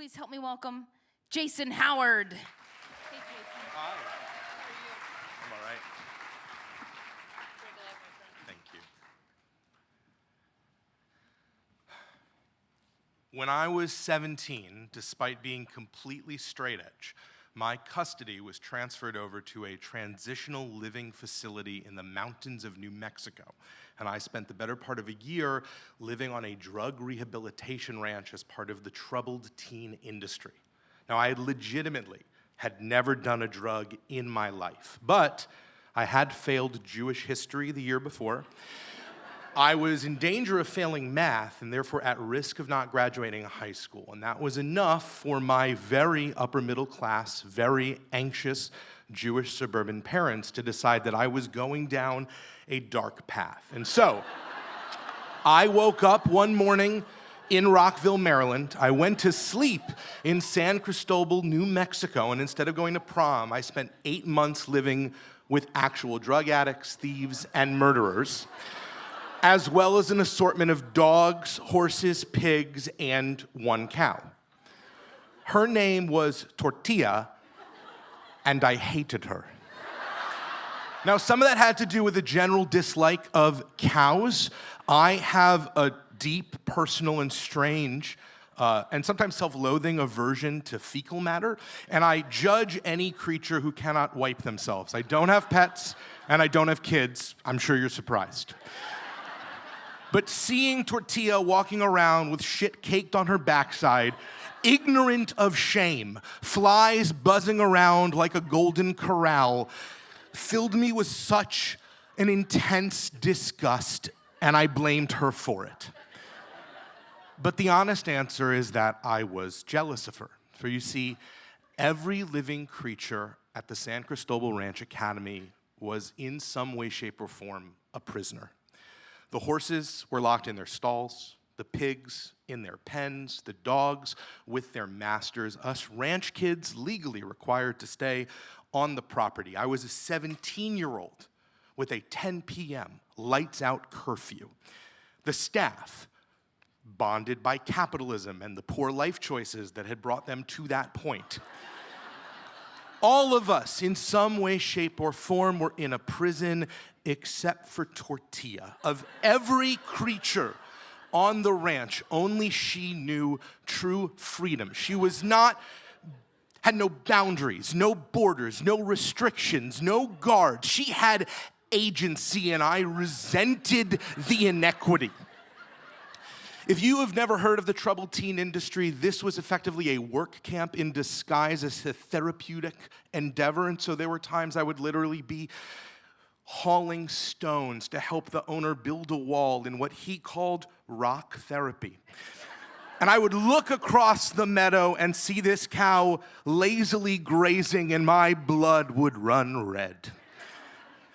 please help me welcome Jason Howard. Hey, Jason. Hi. I'm all right. Thank you. When I was 17, despite being completely straight edge, my custody was transferred over to a transitional living facility in the mountains of New Mexico. And I spent the better part of a year living on a drug rehabilitation ranch as part of the troubled teen industry. Now, I legitimately had never done a drug in my life, but I had failed Jewish history the year before. I was in danger of failing math and therefore at risk of not graduating high school. And that was enough for my very upper middle class, very anxious Jewish suburban parents to decide that I was going down a dark path. And so I woke up one morning in Rockville, Maryland. I went to sleep in San Cristobal, New Mexico. And instead of going to prom, I spent 8 months living with actual drug addicts, thieves, and murderers, as well as an assortment of dogs, horses, pigs, and one cow. Her name was Tortilla, and I hated her. Now, some of that had to do with a general dislike of cows. I have a deep, personal, and strange, and sometimes self-loathing aversion to fecal matter, and I judge any creature who cannot wipe themselves. I don't have pets, and I don't have kids. I'm sure you're surprised. But seeing Tortilla walking around with shit caked on her backside, ignorant of shame, flies buzzing around like a golden corral, filled me with such an intense disgust, and I blamed her for it. But the honest answer is that I was jealous of her. For you see, every living creature at the San Cristobal Ranch Academy was in some way, shape, or form a prisoner. The horses were locked in their stalls, the pigs in their pens, the dogs with their masters, us ranch kids legally required to stay on the property. I was a 17-year-old with a 10 p.m. lights-out curfew. The staff, bonded by capitalism and the poor life choices that had brought them to that point. All of us, in some way, shape, or form, were in a prison except for Tortilla. Of every creature on the ranch, only she knew true freedom. She had no boundaries, no borders, no restrictions, no guards. She had agency, and I resented the inequity. If you have never heard of the troubled teen industry, this was effectively a work camp in disguise as a therapeutic endeavor. And so there were times I would literally be hauling stones to help the owner build a wall in what he called rock therapy. And I would look across the meadow and see this cow lazily grazing, and my blood would run red.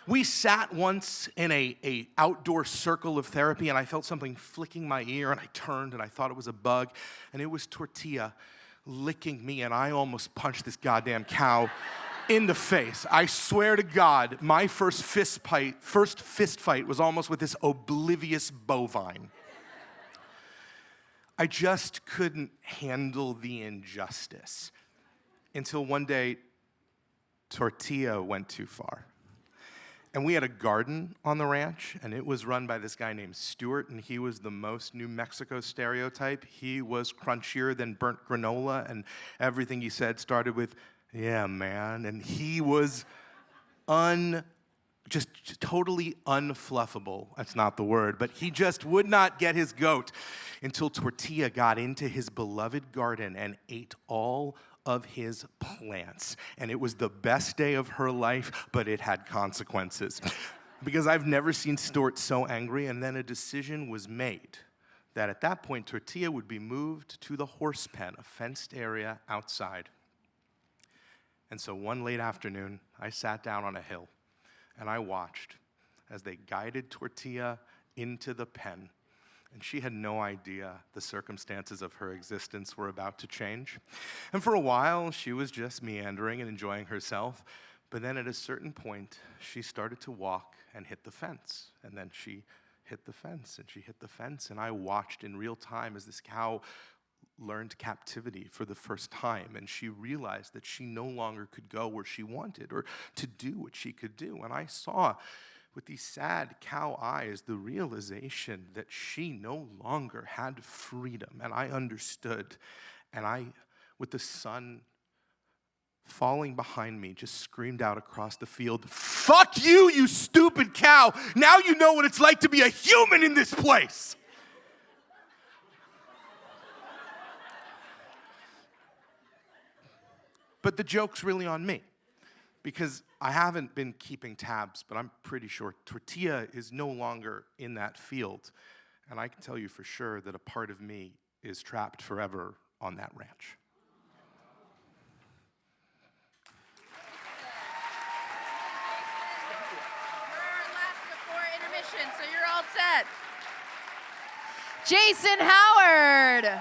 We sat once in a outdoor circle of therapy, and I felt something flicking my ear, and I turned, and I thought it was a bug, and it was Tortilla licking me, and I almost punched this goddamn cow in the face. I swear to God, my first fist fight was almost with this oblivious bovine. I just couldn't handle the injustice until one day, Tortilla went too far. And we had a garden on the ranch, and it was run by this guy named Stuart, and he was the most New Mexico stereotype. He was crunchier than burnt granola, and everything he said started with, "Yeah, man." And he was just totally unfluffable. That's not the word, but he just would not get his goat until Tortilla got into his beloved garden and ate all of his plants. And it was the best day of her life, but it had consequences. Because I've never seen Stuart so angry, and then a decision was made that at that point, Tortilla would be moved to the horse pen, a fenced area outside. And so one late afternoon, I sat down on a hill, and I watched as they guided Tortilla into the pen. And she had no idea the circumstances of her existence were about to change. And for a while, she was just meandering and enjoying herself. But then at a certain point, she started to walk and hit the fence. And then she hit the fence, and she hit the fence. And I watched in real time as this cow learned captivity for the first time, and she realized that she no longer could go where she wanted or to do what she could do. And I saw with these sad cow eyes the realization that she no longer had freedom. And I understood. And with the sun falling behind me, just screamed out across the field, "Fuck you, you stupid cow! Now you know what it's like to be a human in this place!" But the joke's really on me, because I haven't been keeping tabs, but I'm pretty sure Tortilla is no longer in that field. And I can tell you for sure that a part of me is trapped forever on that ranch. We're our last before intermission, so you're all set. Jason Howard.